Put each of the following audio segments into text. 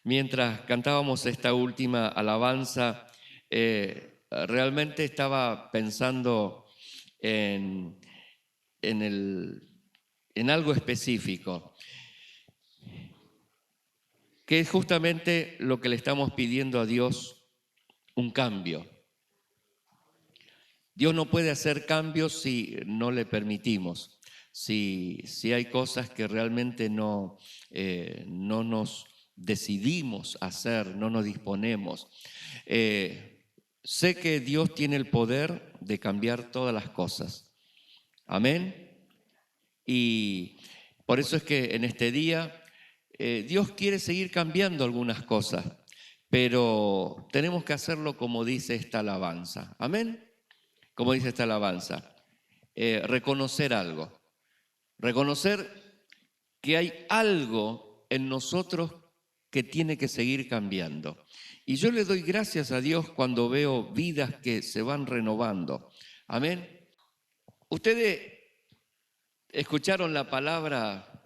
Mientras cantábamos esta última alabanza, realmente estaba pensando en, en en algo específico, que es justamente lo que le estamos pidiendo a Dios, un cambio. Dios no puede hacer cambios si no le permitimos, si hay cosas que realmente no nos decidimos hacer, no nos disponemos. Sé que Dios tiene el poder de cambiar todas las cosas. Amén. Y por eso es que en este día Dios quiere seguir cambiando algunas cosas, pero tenemos que hacerlo como dice esta alabanza. Amén. Como dice esta alabanza, reconocer algo, reconocer que hay algo en nosotros que tiene que seguir cambiando. Y yo le doy gracias a Dios cuando veo vidas que se van renovando. Amén. Ustedes escucharon la palabra,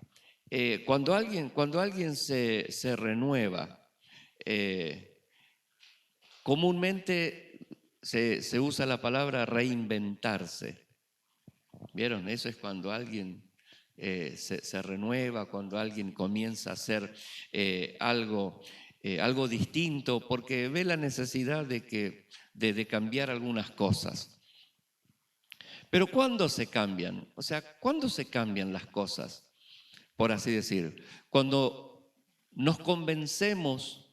cuando alguien se renueva, comúnmente se usa la palabra reinventarse. ¿Vieron? Eso es cuando alguien se renueva, cuando alguien comienza a hacer algo distinto, porque ve la necesidad de cambiar algunas cosas. Pero ¿cuándo se cambian? O sea, ¿cuándo se cambian las cosas? Por así decir, cuando nos convencemos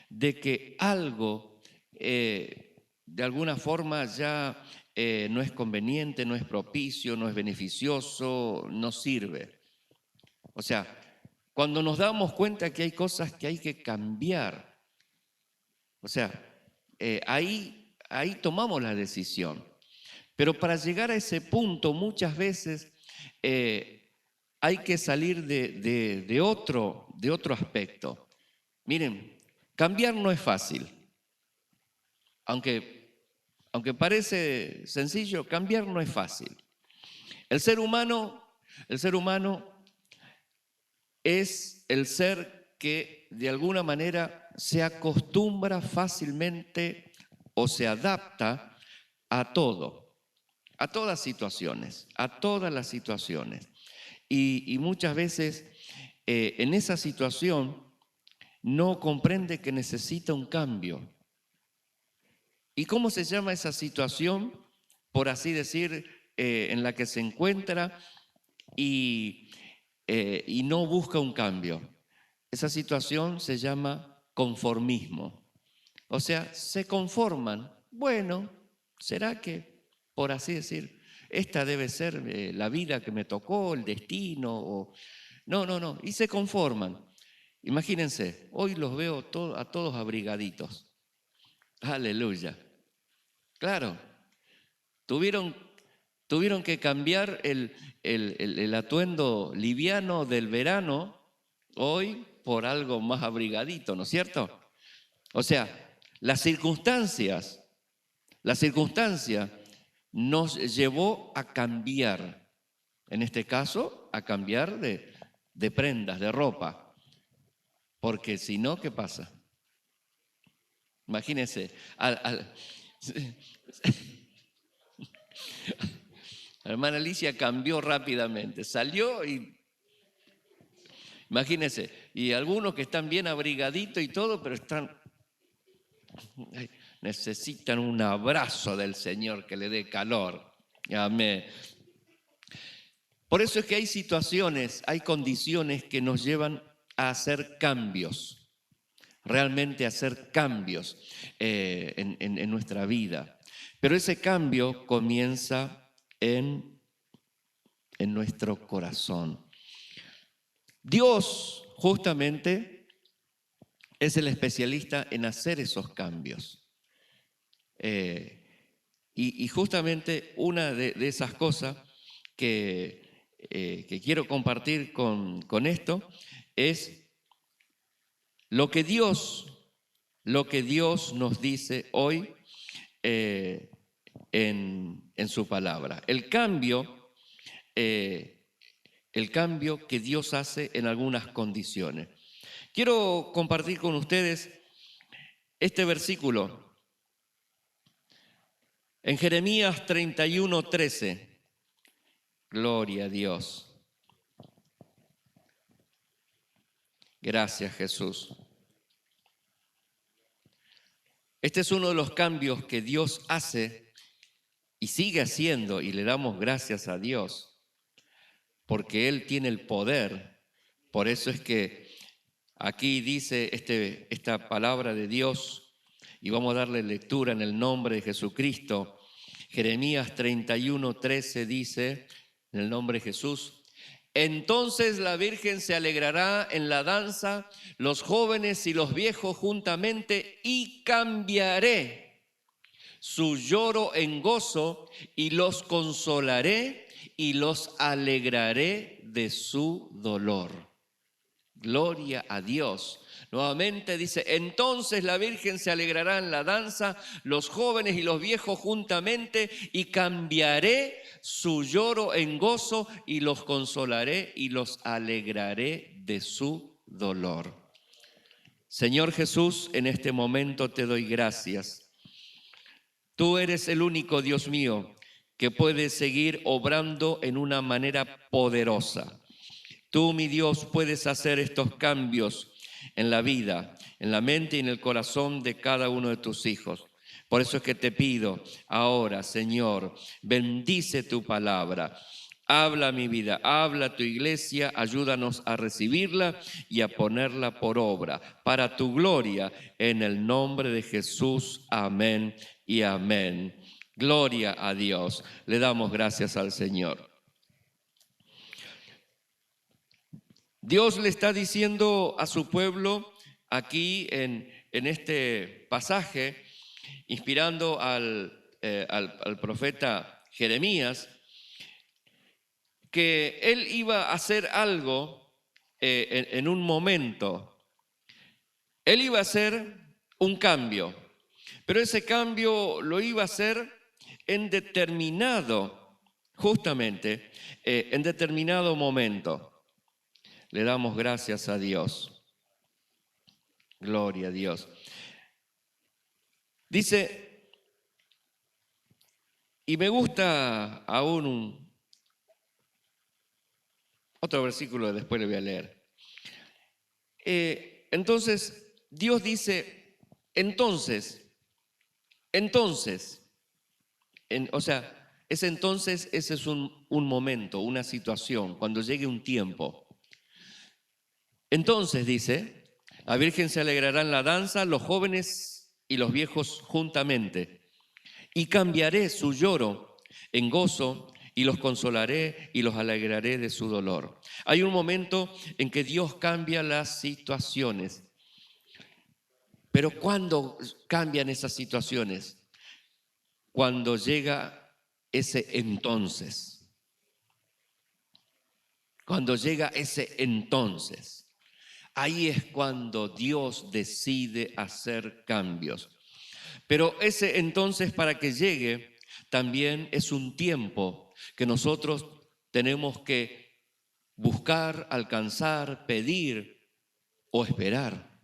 de que algo de alguna forma ya no es conveniente, no es propicio, no es beneficioso, no sirve. O sea, cuando nos damos cuenta que hay cosas que hay que cambiar, o sea, ahí tomamos la decisión. Pero para llegar a ese punto muchas veces hay que salir de otro aspecto. Miren, cambiar no es fácil. Aunque parece sencillo, cambiar no es fácil. El ser humano es el ser que de alguna manera se acostumbra fácilmente o se adapta a todo, a todas situaciones, a todas las situaciones. Y muchas veces en esa situación no comprende que necesita un cambio. ¿Y cómo se llama esa situación, por así decir, en la que se encuentra y no busca un cambio? Esa situación se llama conformismo. O sea, se conforman. Bueno, ¿será que, por así decir, esta debe ser la vida que me tocó, el destino? No. Y se conforman. Imagínense, hoy los veo a todos abrigaditos. Aleluya. Claro, tuvieron, tuvieron que cambiar el atuendo liviano del verano hoy por algo más abrigadito, ¿no es cierto? O sea, la circunstancia nos llevó a cambiar, en este caso, a cambiar de prendas, de ropa, porque si no, ¿qué pasa? Imagínense, la hermana Alicia cambió rápidamente, salió y imagínense, y algunos que están bien abrigaditos y todo, pero necesitan un abrazo del Señor que le dé calor. Amén. Por eso es que hay situaciones, hay condiciones que nos llevan a hacer cambios, realmente a hacer cambios en nuestra vida. Pero ese cambio comienza en nuestro corazón. Dios justamente es el especialista en hacer esos cambios. Y justamente una de esas cosas que quiero compartir con esto es lo que Dios nos dice hoy en su palabra. El cambio que Dios hace en algunas condiciones. Quiero compartir con ustedes este versículo en Jeremías 31:13. Gloria a Dios. Gracias, Jesús. Este es uno de los cambios que Dios hace y sigue haciendo, y le damos gracias a Dios, porque Él tiene el poder. Por eso es que aquí dice esta palabra de Dios, y vamos a darle lectura en el nombre de Jesucristo. Jeremías 31:13 dice, en el nombre de Jesús: entonces la Virgen se alegrará en la danza, los jóvenes y los viejos juntamente, y cambiaré su lloro en gozo, y los consolaré y los alegraré de su dolor. Gloria a Dios. Nuevamente dice, entonces la Virgen se alegrará en la danza, los jóvenes y los viejos juntamente, y cambiaré su lloro en gozo, y los consolaré y los alegraré de su dolor. Señor Jesús, en este momento te doy gracias. Tú eres el único, Dios mío, que puede seguir obrando en una manera poderosa. Tú, mi Dios, puedes hacer estos cambios en la vida, en la mente y en el corazón de cada uno de tus hijos. Por eso es que te pido ahora, Señor, bendice tu palabra. Habla mi vida, habla tu iglesia, ayúdanos a recibirla y a ponerla por obra, para tu gloria, en el nombre de Jesús. Amén y amén. Gloria a Dios. Le damos gracias al Señor. Dios le está diciendo a su pueblo aquí en este pasaje, inspirando al profeta Jeremías, que él iba a hacer algo en un momento. Él iba a hacer un cambio, pero ese cambio lo iba a hacer en determinado, justamente, en determinado momento. Le damos gracias a Dios. Gloria a Dios. Dice, y me gusta aún otro versículo, después le voy a leer. Entonces, Dios dice, entonces, o sea, ese es un momento, una situación, cuando llegue un tiempo. Entonces, dice, la Virgen se alegrará en la danza, los jóvenes y los viejos juntamente, y cambiaré su lloro en gozo, y los consolaré y los alegraré de su dolor. Hay un momento en que Dios cambia las situaciones. Pero ¿cuándo cambian esas situaciones? Cuando llega ese entonces. Cuando llega ese entonces. Ahí es cuando Dios decide hacer cambios. Pero ese entonces, para que llegue, también es un tiempo que nosotros tenemos que buscar, alcanzar, pedir o esperar.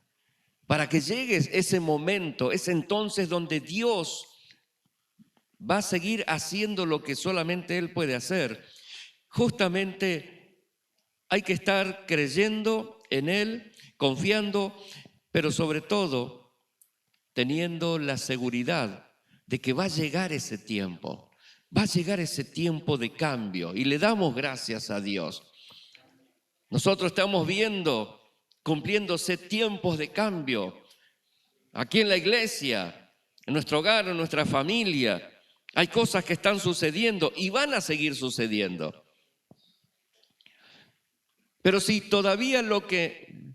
Para que llegue ese momento, ese entonces donde Dios va a seguir haciendo lo que solamente Él puede hacer. Justamente hay que estar creyendo en Él, confiando, pero sobre todo teniendo la seguridad de que va a llegar ese tiempo. Va a llegar ese tiempo de cambio y le damos gracias a Dios. Nosotros estamos viendo cumpliéndose tiempos de cambio aquí en la iglesia, en nuestro hogar, en nuestra familia. Hay cosas que están sucediendo y van a seguir sucediendo. Pero si todavía lo que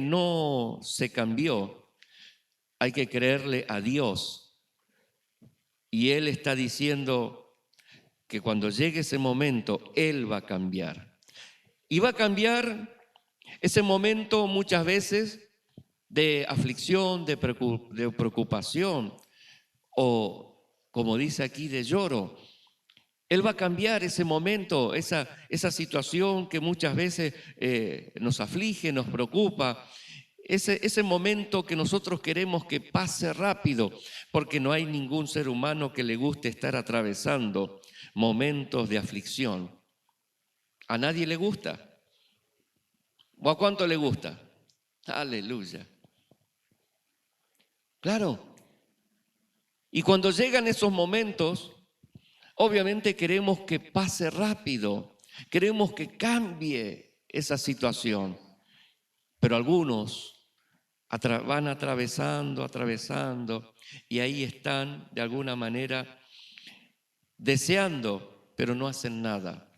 no se cambió, hay que creerle a Dios. Y Él está diciendo que cuando llegue ese momento, Él va a cambiar. Y va a cambiar ese momento muchas veces de aflicción, de preocupación, o como dice aquí, de lloro, Él va a cambiar ese momento, esa situación que muchas veces nos aflige, nos preocupa. Ese momento que nosotros queremos que pase rápido, porque no hay ningún ser humano que le guste estar atravesando momentos de aflicción. ¿A nadie le gusta? ¿O a cuánto le gusta? Aleluya. Claro. Y cuando llegan esos momentos, obviamente queremos que pase rápido, queremos que cambie esa situación, pero algunos van atravesando, y ahí están de alguna manera deseando, pero no hacen nada.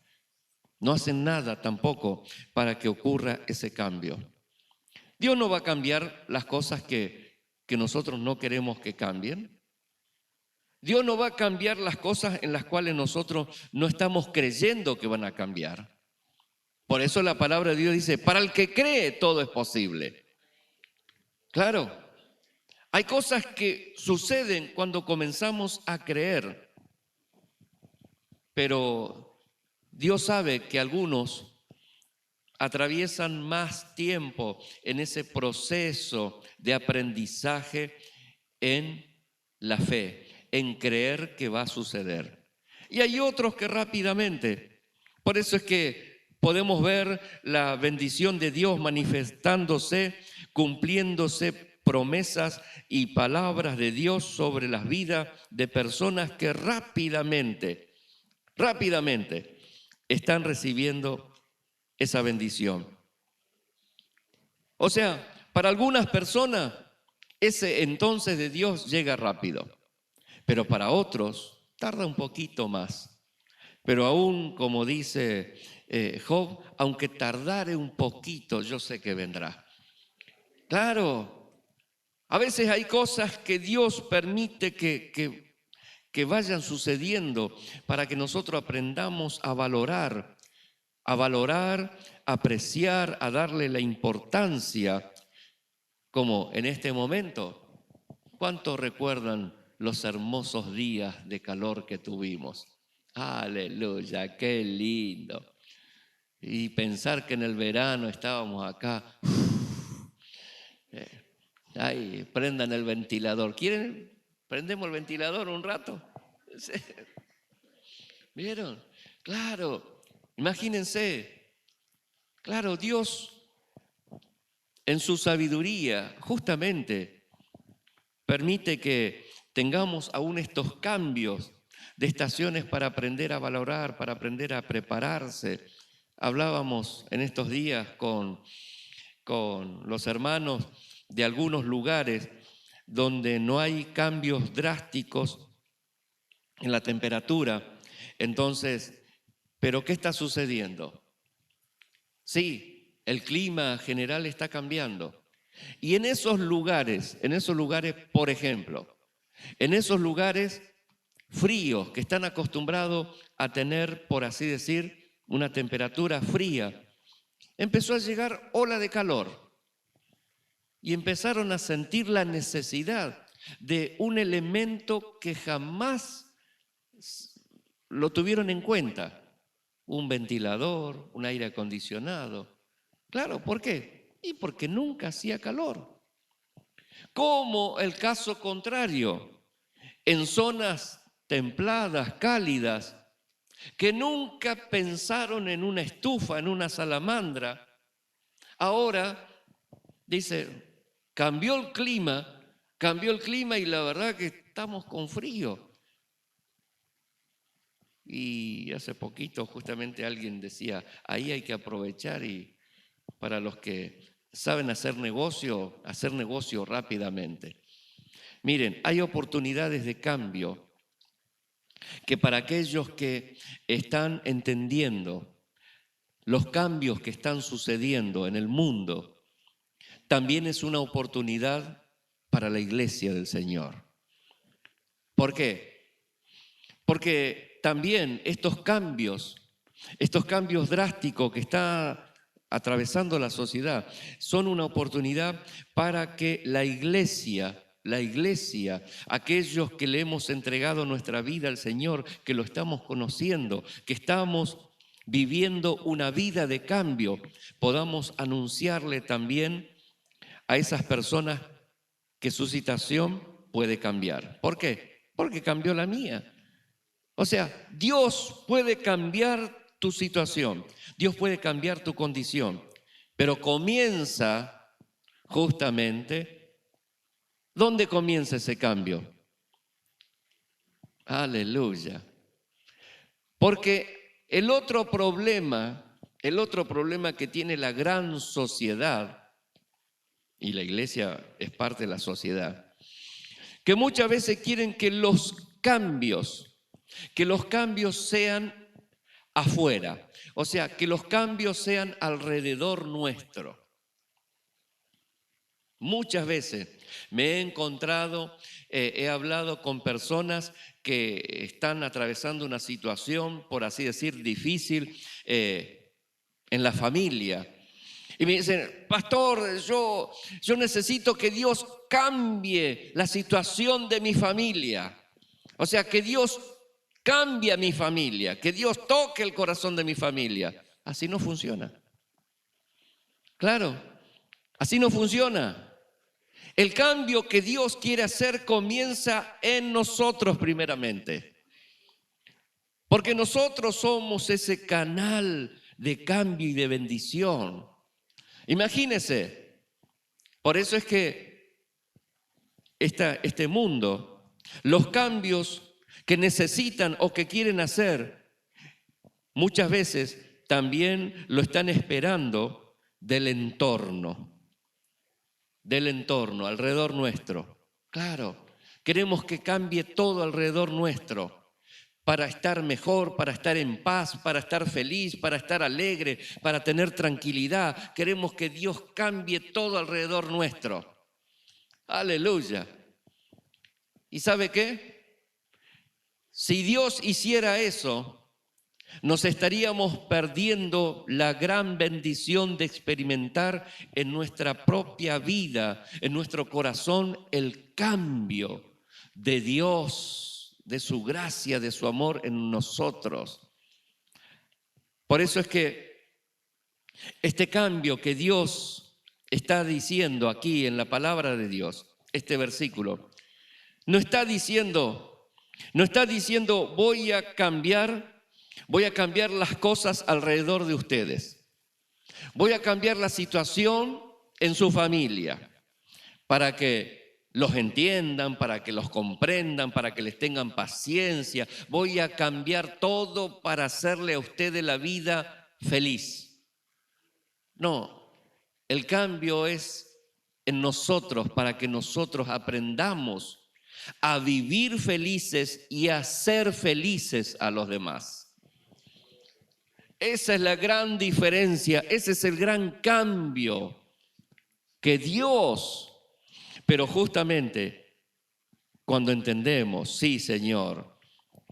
No hacen nada tampoco para que ocurra ese cambio. Dios no va a cambiar las cosas que nosotros no queremos que cambien. Dios no va a cambiar las cosas en las cuales nosotros no estamos creyendo que van a cambiar. Por eso la palabra de Dios dice, para el que cree todo es posible. Claro, hay cosas que suceden cuando comenzamos a creer, pero Dios sabe que algunos atraviesan más tiempo en ese proceso de aprendizaje en la fe, en creer que va a suceder. Y hay otros que rápidamente, por eso es que podemos ver la bendición de Dios manifestándose, cumpliéndose promesas y palabras de Dios sobre las vidas de personas que rápidamente están recibiendo esa bendición. O sea, para algunas personas ese entonces de Dios llega rápido, pero para otros tarda un poquito más. Pero aún, como dice Job, aunque tardare un poquito, yo sé que vendrá. Claro, a veces hay cosas que Dios permite que vayan sucediendo para que nosotros aprendamos a valorar, apreciar, a darle la importancia, como en este momento. ¿Cuántos recuerdan los hermosos días de calor que tuvimos? Aleluya, qué lindo. Y pensar que en el verano estábamos acá. Ay, prendan el ventilador. ¿Quieren? ¿Prendemos el ventilador un rato? ¿Vieron? Claro, imagínense. Claro, Dios en su sabiduría justamente permite que tengamos aún estos cambios de estaciones para aprender a valorar, para aprender a prepararse. Hablábamos en estos días con los hermanos de algunos lugares donde no hay cambios drásticos en la temperatura. Entonces, ¿pero qué está sucediendo? Sí, el clima general está cambiando. Y en esos lugares, por ejemplo, en esos lugares fríos que están acostumbrados a tener, por así decir, una temperatura fría, empezó a llegar ola de calor y empezaron a sentir la necesidad de un elemento que jamás lo tuvieron en cuenta, un ventilador, un aire acondicionado. Claro, ¿por qué? Y porque nunca hacía calor. Como el caso contrario, en zonas templadas, cálidas, que nunca pensaron en una estufa, en una salamandra, ahora dice, cambió el clima y la verdad que estamos con frío. Y hace poquito justamente alguien decía, ahí hay que aprovechar, y para los que saben hacer negocio rápidamente. Miren, hay oportunidades de cambio que para aquellos que están entendiendo los cambios que están sucediendo en el mundo, también es una oportunidad para la iglesia del Señor. ¿Por qué? Porque también estos cambios drásticos que está atravesando la sociedad son una oportunidad para que la iglesia la iglesia, aquellos que le hemos entregado nuestra vida al Señor, que lo estamos conociendo, que estamos viviendo una vida de cambio, podamos anunciarle también a esas personas que su situación puede cambiar. ¿Por qué? Porque cambió la mía. O sea, Dios puede cambiar tu situación, Dios puede cambiar tu condición, pero comienza justamente, ¿dónde comienza ese cambio? Aleluya. Porque el otro problema que tiene la gran sociedad, y la iglesia es parte de la sociedad, que muchas veces quieren que los cambios sean afuera, o sea, que los cambios sean alrededor nuestro. Muchas veces me he encontrado, he hablado con personas que están atravesando una situación, por así decir, difícil en la familia. Y me dicen, pastor, yo necesito que Dios cambie la situación de mi familia. O sea, que Dios cambie a mi familia, que Dios toque el corazón de mi familia. Así no funciona. Claro, así no funciona. El cambio que Dios quiere hacer comienza en nosotros primeramente. Porque nosotros somos ese canal de cambio y de bendición. Imagínense, por eso es que este mundo, los cambios que necesitan o que quieren hacer, muchas veces también lo están esperando del entorno alrededor nuestro. Claro, queremos que cambie todo alrededor nuestro para estar mejor, para estar en paz, para estar feliz, para estar alegre, para tener tranquilidad. Queremos que Dios cambie todo alrededor nuestro. Aleluya. ¿Y sabe qué? Si Dios hiciera eso, nos estaríamos perdiendo la gran bendición de experimentar en nuestra propia vida, en nuestro corazón, el cambio de Dios, de su gracia, de su amor en nosotros. Por eso es que este cambio que Dios está diciendo aquí en la palabra de Dios, este versículo, no está diciendo voy a cambiar las cosas alrededor de ustedes. Voy a cambiar la situación en su familia para que los entiendan, para que los comprendan, para que les tengan paciencia. Voy a cambiar todo para hacerle a ustedes la vida feliz. No, el cambio es en nosotros para que nosotros aprendamos a vivir felices y a ser felices a los demás. Esa es la gran diferencia, ese es el gran cambio que Dios, pero justamente cuando entendemos, sí, Señor,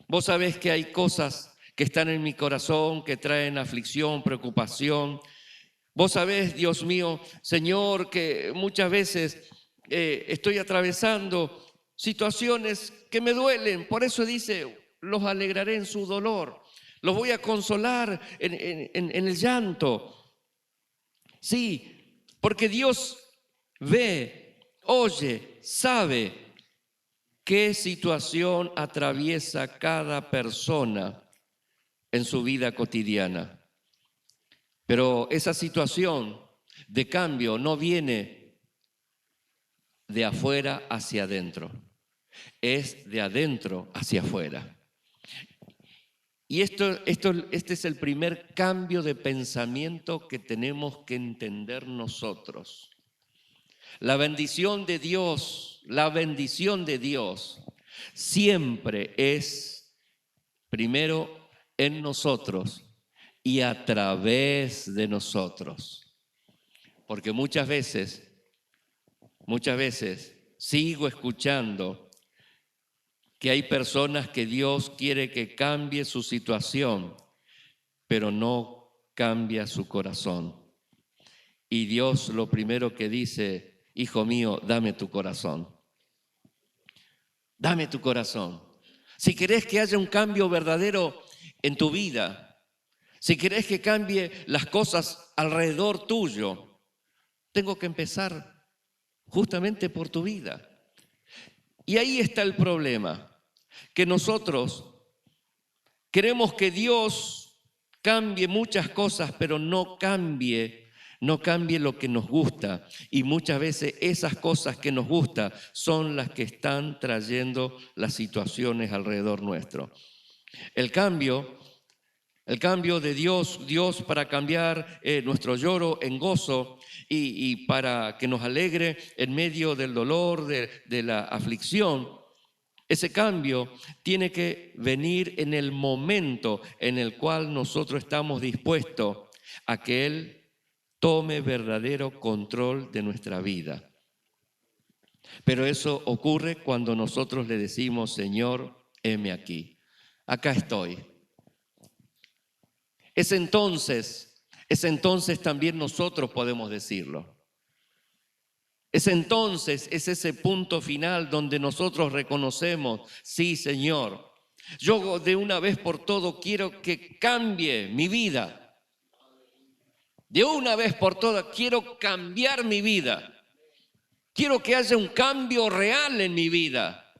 vos sabés que hay cosas que están en mi corazón, que traen aflicción, preocupación. Vos sabés, Dios mío, Señor, que muchas veces estoy atravesando situaciones que me duelen. Por eso dice, los alegraré en su dolor. Los voy a consolar en el llanto. Sí, porque Dios ve, oye, sabe qué situación atraviesa cada persona en su vida cotidiana. Pero esa situación de cambio no viene de afuera hacia adentro, es de adentro hacia afuera. Y este es el primer cambio de pensamiento que tenemos que entender nosotros. La bendición de Dios siempre es primero en nosotros y a través de nosotros. Porque muchas veces sigo escuchando que hay personas que Dios quiere que cambie su situación, pero no cambia su corazón. Y Dios lo primero que dice, hijo mío, dame tu corazón. dame tu corazón. Si querés que haya un cambio verdadero en tu vida, si querés que cambie las cosas alrededor tuyo, tengo que empezar justamente por tu vida. Y ahí está el problema, que nosotros queremos que Dios cambie muchas cosas, pero no cambie lo que nos gusta. Y muchas veces esas cosas que nos gustan son las que están trayendo las situaciones alrededor nuestro. El cambio de Dios para cambiar nuestro lloro en gozo y para que nos alegre en medio del dolor, de la aflicción. Ese cambio tiene que venir en el momento en el cual nosotros estamos dispuestos a que Él tome verdadero control de nuestra vida. Pero eso ocurre cuando nosotros le decimos, Señor, heme aquí, acá estoy. Es entonces también nosotros podemos decirlo. Es entonces, es ese punto final donde nosotros reconocemos, sí, Señor, yo de una vez por todo quiero que cambie mi vida. De una vez por todas quiero cambiar mi vida. Quiero que haya un cambio real en mi vida.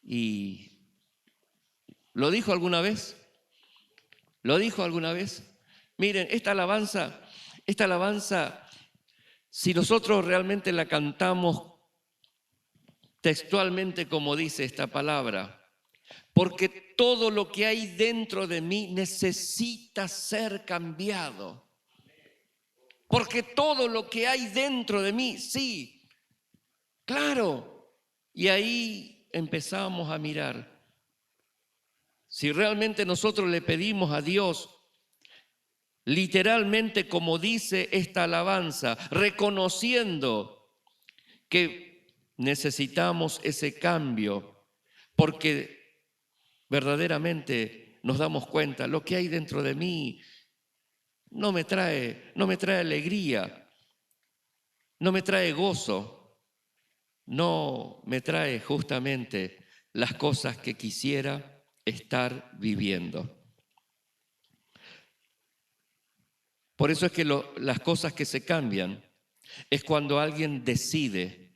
¿Y lo dijo alguna vez? ¿Lo dijo alguna vez? Miren, esta alabanza, si nosotros realmente la cantamos textualmente como dice esta palabra, porque todo lo que hay dentro de mí necesita ser cambiado. Porque todo lo que hay dentro de mí, sí, claro. Y ahí empezamos a mirar. Si realmente nosotros le pedimos a Dios, literalmente como dice esta alabanza, reconociendo que necesitamos ese cambio, porque verdaderamente nos damos cuenta, lo que hay dentro de mí no me trae alegría, no me trae gozo, no me trae justamente las cosas que quisiera estar viviendo. Por eso es que las cosas que se cambian es cuando alguien decide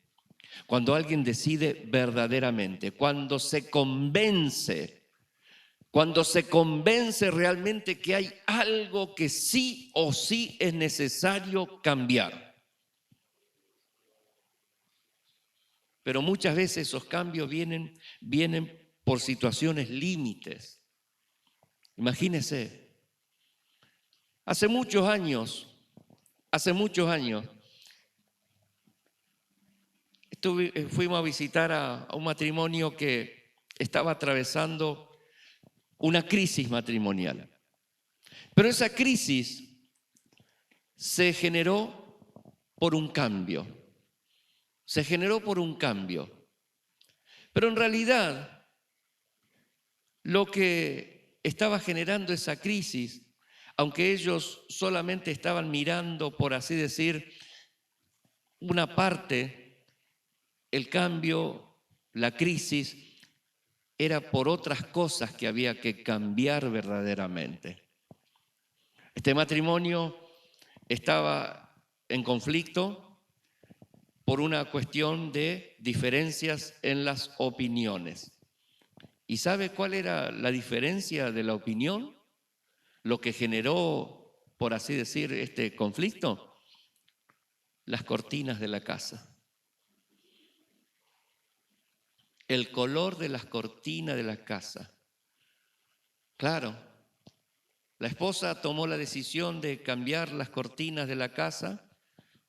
verdaderamente, cuando se convence realmente que hay algo que sí o sí es necesario cambiar. Pero muchas veces esos cambios vienen por situaciones límites. Imagínense, hace muchos años, fuimos a visitar a un matrimonio que estaba atravesando una crisis matrimonial. Pero esa crisis se generó por un cambio. Pero en realidad, lo que estaba generando esa crisis, aunque ellos solamente estaban mirando, por así decir, una parte, el cambio, la crisis, era por otras cosas que había que cambiar verdaderamente. Este matrimonio estaba en conflicto por una cuestión de diferencias en las opiniones. ¿Y sabe cuál era la diferencia de la opinión? Lo que generó, por así decir, este conflicto, las cortinas de la casa. El color de las cortinas de la casa. Claro, la esposa tomó la decisión de cambiar las cortinas de la casa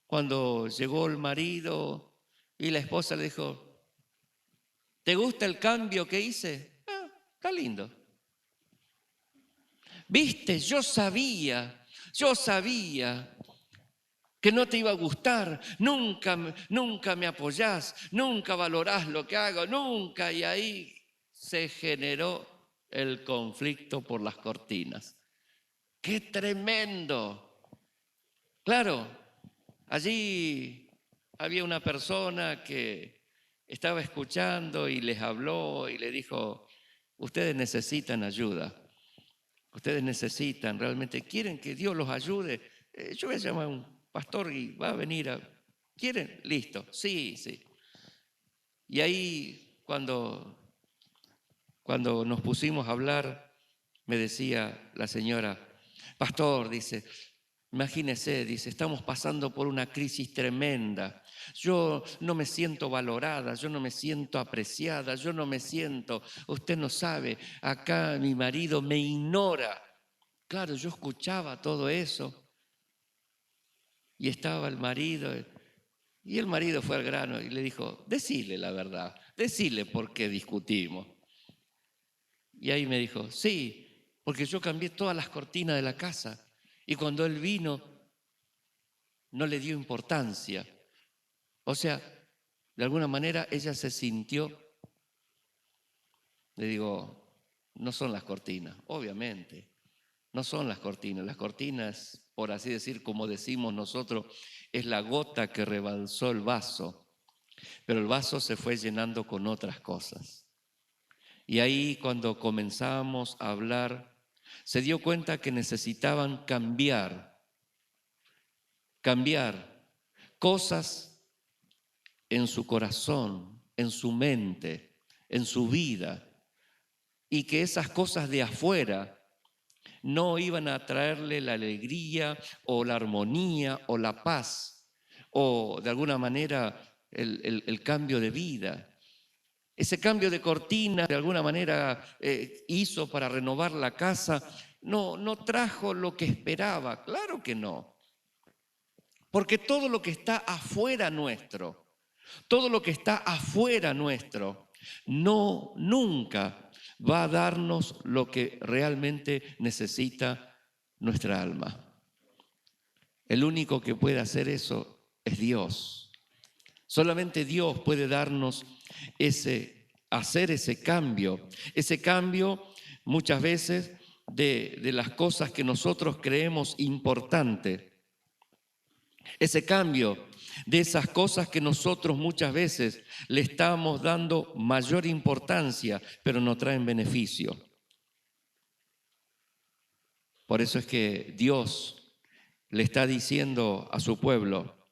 cuando llegó el marido y la esposa le dijo, ¿te gusta el cambio que hice? Ah, está lindo. Viste, yo sabía que no te iba a gustar, nunca me apoyás, nunca valorás lo que hago, nunca. Y ahí se generó el conflicto por las cortinas. ¡Qué tremendo! Claro, allí había una persona que estaba escuchando y les habló y le dijo, ustedes necesitan ayuda, ustedes necesitan, realmente quieren que Dios los ayude. Yo voy a llamar a un pastor y va a venir ¿quieren? Listo, sí, sí. Y ahí cuando nos pusimos a hablar, me decía la señora, pastor, dice, imagínese, dice, estamos pasando por una crisis tremenda. Yo no me siento valorada, yo no me siento apreciada, yo no me siento, usted no sabe, acá mi marido me ignora. Claro, yo escuchaba todo eso y estaba el marido y el marido fue al grano y le dijo, decile la verdad, decile por qué discutimos. Y ahí me dijo, sí, porque yo cambié todas las cortinas de la casa y cuando él vino no le dio importancia. O sea, de alguna manera ella se sintió, le digo, no son las cortinas, obviamente, no son las cortinas, por así decir, como decimos nosotros, es la gota que rebalsó el vaso, pero el vaso se fue llenando con otras cosas. Y ahí cuando comenzamos a hablar, se dio cuenta que necesitaban cambiar cosas en su corazón, en su mente, en su vida, y que esas cosas de afuera no iban a traerle la alegría o la armonía o la paz o de alguna manera el cambio de vida. Ese cambio de cortina de alguna manera hizo para renovar la casa, no trajo lo que esperaba, claro que no. Porque todo lo que está afuera nuestro, todo lo que está afuera nuestro, nunca va a darnos lo que realmente necesita nuestra alma. El único que puede hacer eso es Dios. Solamente Dios puede darnos hacer ese cambio muchas veces de las cosas que nosotros creemos importantes. Ese cambio de esas cosas que nosotros muchas veces le estamos dando mayor importancia, pero no traen beneficio. Por eso es que Dios le está diciendo a su pueblo,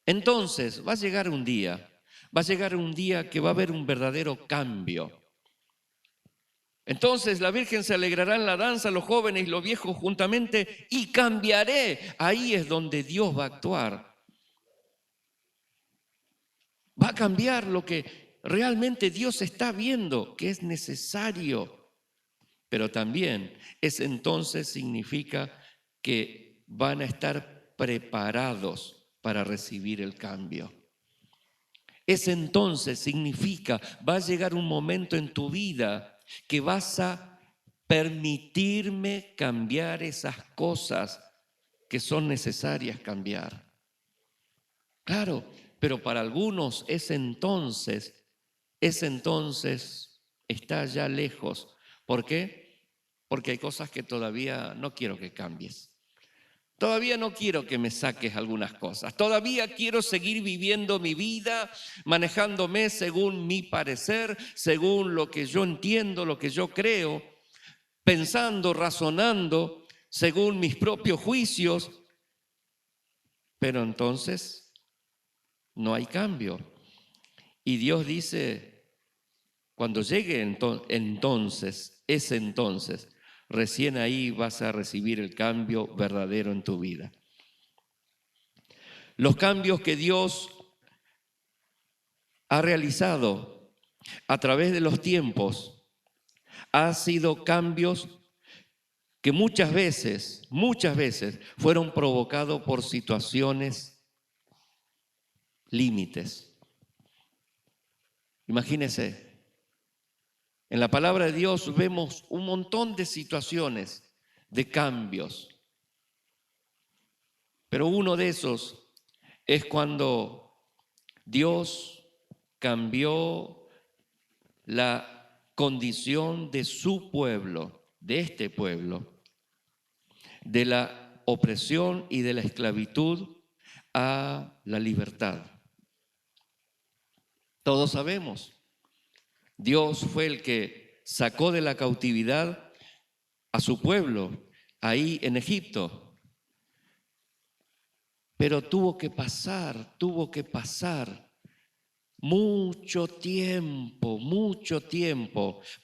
entonces va a llegar un día que va a haber un verdadero cambio. Entonces la Virgen se alegrará en la danza, los jóvenes y los viejos juntamente, y cambiaré. Ahí es donde Dios va a actuar. Va a cambiar lo que realmente Dios está viendo que es necesario. Pero también ese entonces significa que van a estar preparados para recibir el cambio. Ese entonces significa, va a llegar un momento en tu vida que vas a permitirme cambiar esas cosas que son necesarias cambiar. Claro, pero para algunos ese entonces está ya lejos. ¿Por qué? Porque hay cosas que todavía no quiero que cambies. Todavía no quiero que me saques algunas cosas. Todavía quiero seguir viviendo mi vida, manejándome según mi parecer, según lo que yo entiendo, lo que yo creo, pensando, razonando, según mis propios juicios. Pero entonces no hay cambio. Y Dios dice, cuando llegue ese entonces, recién ahí vas a recibir el cambio verdadero en tu vida. Los cambios que Dios ha realizado a través de los tiempos han sido cambios que muchas veces fueron provocados por situaciones límites. Imagínense, en la palabra de Dios vemos un montón de situaciones de cambios, pero uno de esos es cuando Dios cambió la condición de su pueblo, de este pueblo, de la opresión y de la esclavitud a la libertad. Todos sabemos, Dios fue el que sacó de la cautividad a su pueblo ahí en Egipto. Pero tuvo que pasar mucho tiempo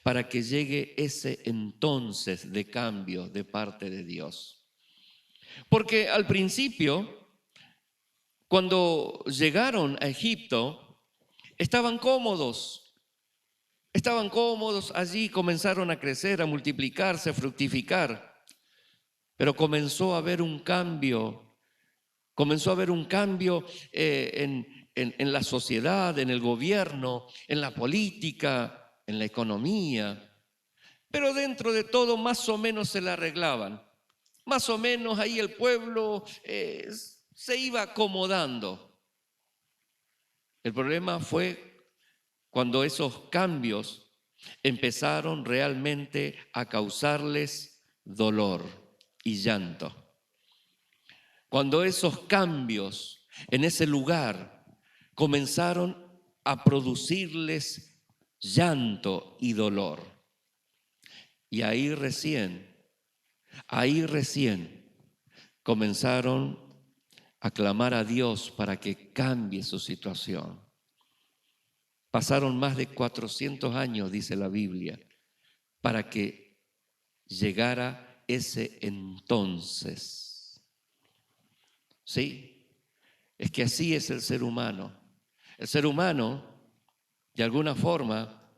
para que llegue ese entonces de cambio de parte de Dios. Porque al principio, cuando llegaron a Egipto, estaban cómodos allí, comenzaron a crecer, a multiplicarse, a fructificar, pero comenzó a haber un cambio en la sociedad, en el gobierno, en la política, en la economía. Pero dentro de todo más o menos se la arreglaban. Más o menos ahí el pueblo se iba acomodando. El problema fue cuando esos cambios empezaron realmente a causarles dolor y llanto. Cuando esos cambios en ese lugar comenzaron a producirles llanto y dolor. Y ahí recién comenzaron a clamar a Dios para que cambie su situación. Pasaron más de 400 años, dice la Biblia, para que llegara ese entonces. ¿Sí? Es que así es el ser humano. El ser humano, de alguna forma,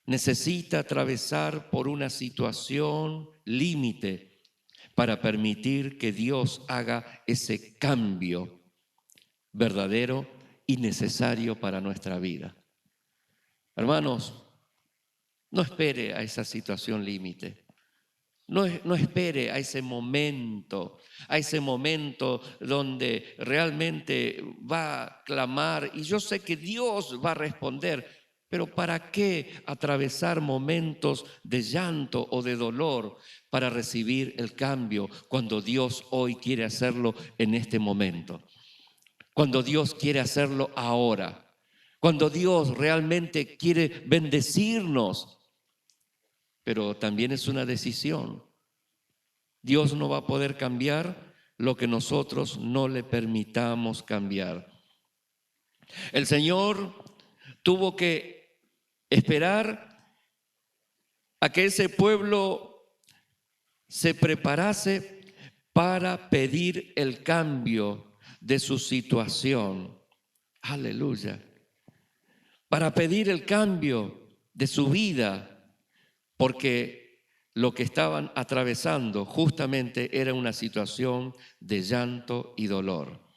necesita atravesar por una situación límite para permitir que Dios haga ese cambio verdadero y necesario para nuestra vida. Hermanos, no espere a esa situación límite. No espere a ese momento donde realmente va a clamar. Y yo sé que Dios va a responder, pero ¿para qué atravesar momentos de llanto o de dolor para recibir el cambio cuando Dios hoy quiere hacerlo en este momento? Cuando Dios quiere hacerlo ahora. Cuando Dios realmente quiere bendecirnos. Pero también es una decisión. Dios no va a poder cambiar lo que nosotros no le permitamos cambiar. El Señor tuvo que esperar a que ese pueblo se preparase para pedir el cambio de su situación. Aleluya. Para pedir el cambio de su vida. Porque lo que estaban atravesando justamente era una situación de llanto y dolor.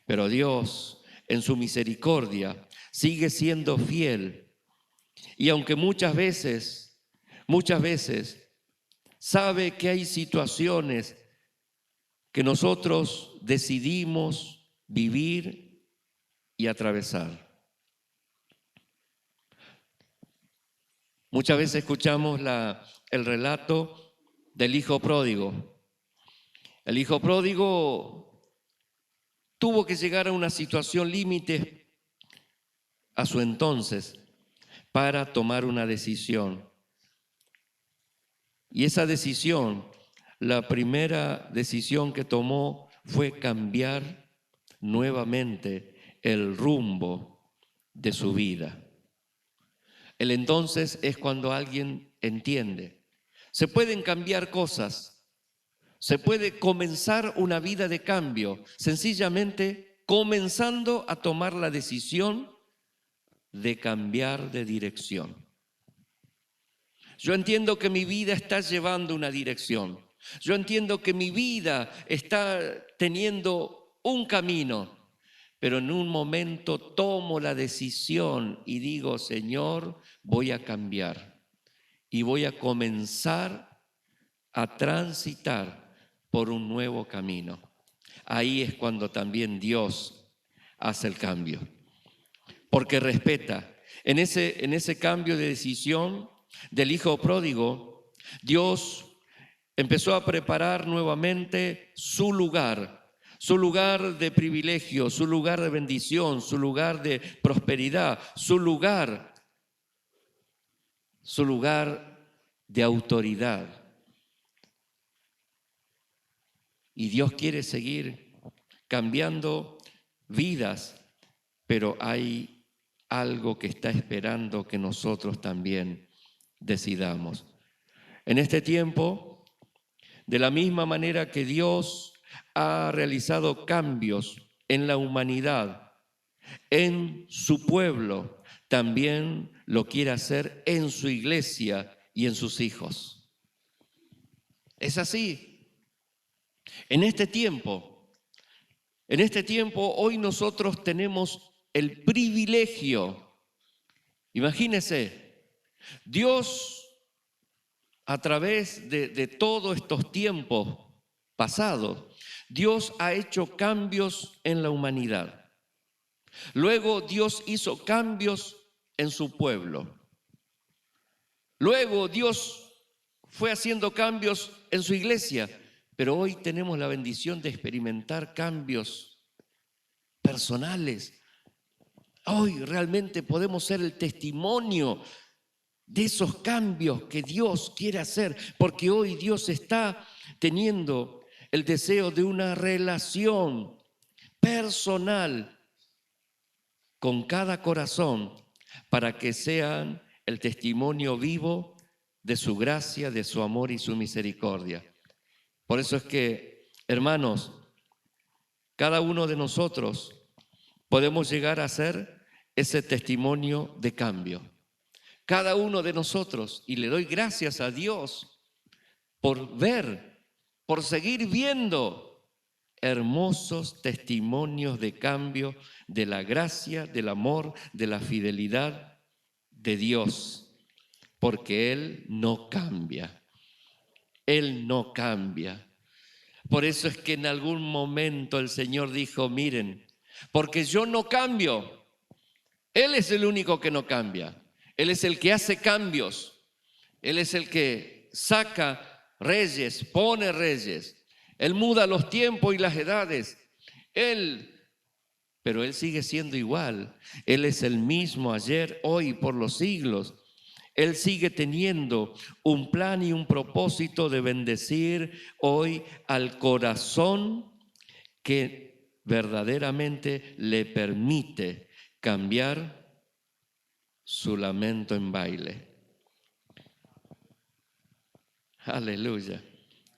Pero Dios, en su misericordia, sigue siendo fiel. Y aunque muchas veces, sabe que hay situaciones que nosotros decidimos vivir y atravesar. Muchas veces escuchamos el relato del hijo pródigo. El hijo pródigo tuvo que llegar a una situación límite a su entonces para tomar una decisión. Y esa decisión, la primera decisión que tomó fue cambiar nuevamente el rumbo de su vida. El entonces es cuando alguien entiende. Se pueden cambiar cosas, se puede comenzar una vida de cambio, sencillamente comenzando a tomar la decisión de cambiar de dirección. Yo entiendo que mi vida está llevando una dirección. Yo entiendo que mi vida está teniendo un camino. Pero en un momento tomo la decisión y digo, Señor, voy a cambiar y voy a comenzar a transitar por un nuevo camino. Ahí es cuando también Dios hace el cambio, porque respeta. En ese cambio de decisión del hijo pródigo, Dios empezó a preparar nuevamente su lugar su lugar de privilegio, su lugar de bendición, su lugar de prosperidad, su lugar de autoridad. Y Dios quiere seguir cambiando vidas, pero hay algo que está esperando que nosotros también decidamos. En este tiempo, de la misma manera que Dios ha realizado cambios en la humanidad, en su pueblo, también lo quiere hacer en su iglesia y en sus hijos. Es así. En este tiempo, hoy nosotros tenemos el privilegio. Imagínense, Dios a través de todos estos tiempos pasados, Dios ha hecho cambios en la humanidad. Luego Dios hizo cambios en su pueblo. Luego Dios fue haciendo cambios en su iglesia. Pero hoy tenemos la bendición de experimentar cambios personales. Hoy realmente podemos ser el testimonio de esos cambios que Dios quiere hacer, porque hoy Dios está teniendo el deseo de una relación personal con cada corazón para que sean el testimonio vivo de su gracia, de su amor y su misericordia. Por eso es que, hermanos, cada uno de nosotros podemos llegar a ser ese testimonio de cambio. Cada uno de nosotros, y le doy gracias a Dios por ver, por seguir viendo hermosos testimonios de cambio de la gracia, del amor, de la fidelidad de Dios, porque Él no cambia. Él no cambia. Por eso es que en algún momento el Señor dijo, miren, porque yo no cambio. Él es el único que no cambia. Él es el que hace cambios. Él es el que saca reyes, pone reyes. Él muda los tiempos y las edades. Pero Él sigue siendo igual. Él es el mismo ayer, hoy, por los siglos. Él sigue teniendo un plan y un propósito de bendecir hoy al corazón que verdaderamente le permite cambiar su lamento en baile. Aleluya.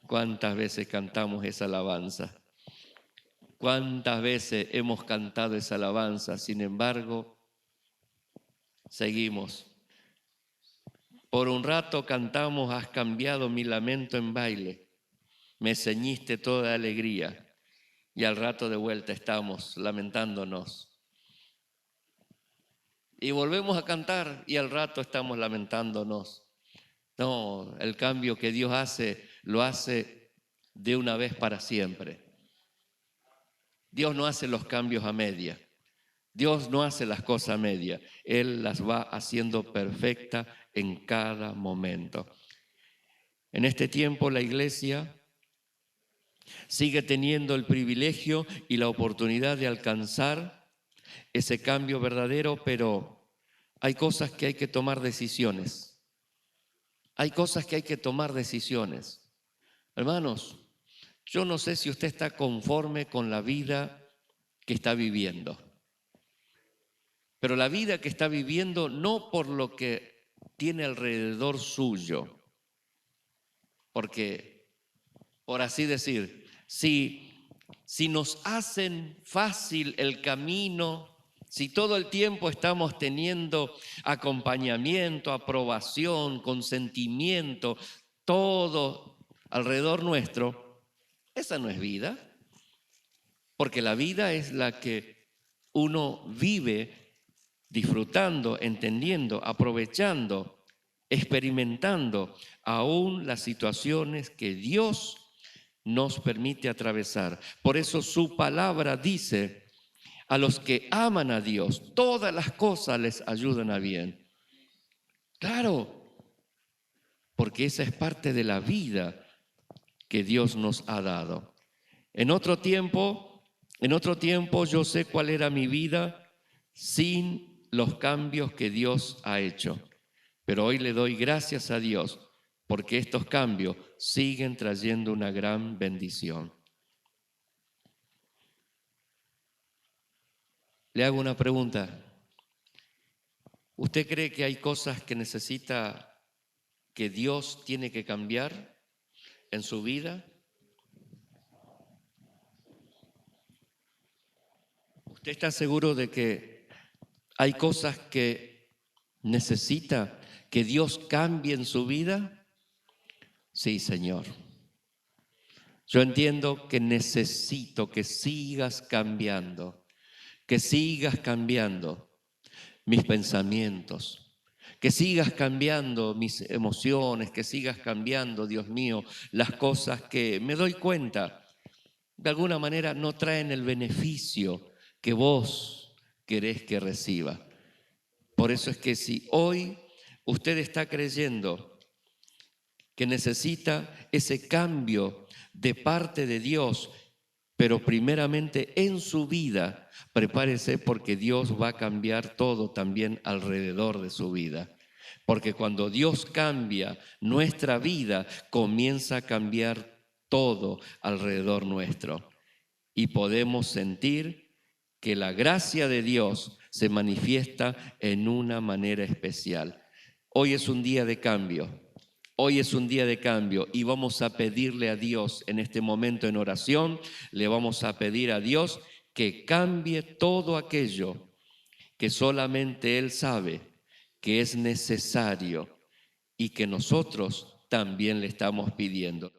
¿Cuántas veces cantamos esa alabanza? ¿Cuántas veces hemos cantado esa alabanza? Sin embargo, seguimos. Por un rato cantamos, has cambiado mi lamento en baile, me ceñiste toda alegría, y al rato de vuelta estamos lamentándonos. Y volvemos a cantar y al rato estamos lamentándonos. No, el cambio que Dios hace, lo hace de una vez para siempre. Dios no hace los cambios a media. Dios no hace las cosas a media. Él las va haciendo perfectas en cada momento. En este tiempo la iglesia sigue teniendo el privilegio y la oportunidad de alcanzar ese cambio verdadero, pero hay cosas que hay que tomar decisiones. Hay cosas que hay que tomar decisiones. Hermanos, yo no sé si usted está conforme con la vida que está viviendo. Pero la vida que está viviendo no por lo que tiene alrededor suyo. Porque, por así decir, si nos hacen fácil el camino, si todo el tiempo estamos teniendo acompañamiento, aprobación, consentimiento, todo alrededor nuestro, esa no es vida. Porque la vida es la que uno vive disfrutando, entendiendo, aprovechando, experimentando aún las situaciones que Dios nos permite atravesar. Por eso su palabra dice, a los que aman a Dios, todas las cosas les ayudan a bien. Claro, porque esa es parte de la vida que Dios nos ha dado. En otro tiempo, En otro tiempo yo sé cuál era mi vida sin los cambios que Dios ha hecho. Pero hoy le doy gracias a Dios porque estos cambios siguen trayendo una gran bendición. Le hago una pregunta. ¿Usted cree que hay cosas que necesita, que Dios tiene que cambiar en su vida? ¿Usted está seguro de que hay cosas que necesita que Dios cambie en su vida? Sí, Señor. Yo entiendo que necesito que sigas cambiando mis pensamientos, que sigas cambiando mis emociones, que sigas cambiando, Dios mío, las cosas que me doy cuenta, de alguna manera no traen el beneficio que vos querés que reciba. Por eso es que si hoy usted está creyendo que necesita ese cambio de parte de Dios, pero primeramente en su vida, prepárese porque Dios va a cambiar todo también alrededor de su vida. Porque cuando Dios cambia nuestra vida, comienza a cambiar todo alrededor nuestro. Y podemos sentir que la gracia de Dios se manifiesta en una manera especial. Hoy es un día de cambio. Hoy es un día de cambio y vamos a pedirle a Dios en este momento en oración, le vamos a pedir a Dios que cambie todo aquello que solamente Él sabe que es necesario y que nosotros también le estamos pidiendo.